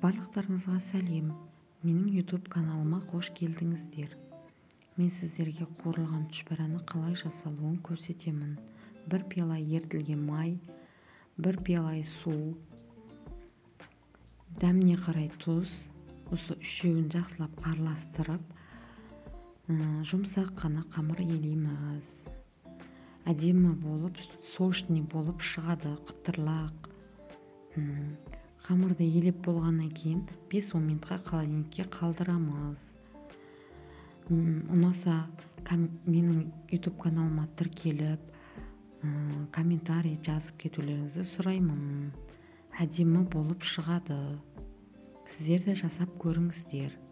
Барлықтарыңызға сәлем. Менің YouTube каналыма қош келдіңіздер. Мен сіздерге қуырылған түшпәрәні қалай жасалуын көрсетемін. 1 пиала ерітілген май, 1 пиала су, дәміне қарай тұз. Осы үшеуін жақсылап араластырып, жұмсақ қана қамыр елейміз. Әдемі болып, сочный болып шығады, қытырлақ. Қамырды елеп болғаннан кейін 5-10 минутқа холодильникке қалдырамыз. Ұнаса, менің YouTube каналыма тіркеліп, комментарий жазып кетулеріңізді сұраймын. Әдемі болып шығады. Сіздер де жасап көріңіздер.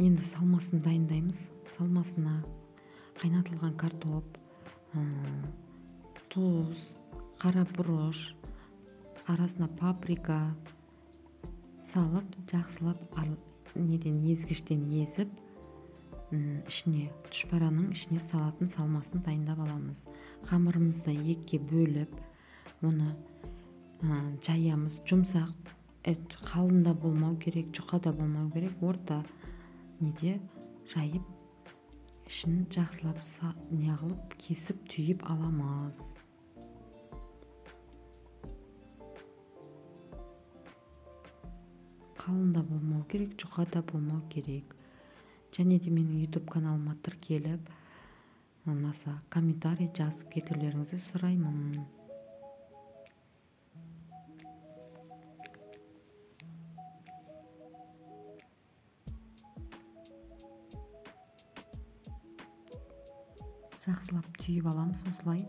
Енді салмасын дайындаймыз. Салмасына қайнатылған картоп, тұз, қара бұрыш, арасына паприка салып, жақсылап езгіштен езіп, ішіне, түшпәраның ішіне салатын салмасын дайындап аламыз. Қамырымызды екіге бөліп, оны жаямыз. Жұмсақ, қалың да болмау керек, жұқа да болмау керек, орта жайып, ішін жақсылап неғылып, кесіп, түйіп аламыз. Қалың да болмау керек, жұқа да болмау керек. Және де менің YouTube каналыма тіркеліп, ұнаса комментарий жазып кетулеріңізді сұраймын. Жақсылап түйіп аламыз осылай.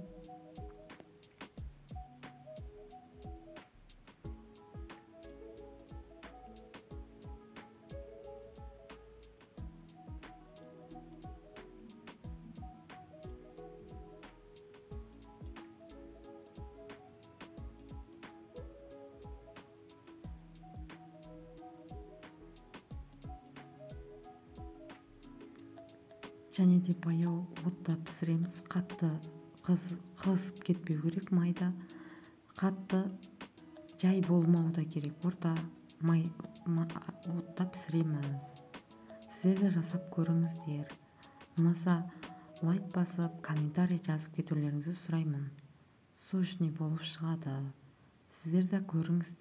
Және де баяу отта пісіреміз. Қатты қызып кетпеу керек майда. Қатты жай болмау да керек. Орта отта пісіреміз. Сіздер де жасап көріңіздер. Ұнаса лайк басып, комментарий жазып кетулеріңізді сұраймын. Сочный болып шығады. Сіздер де көріңіздер.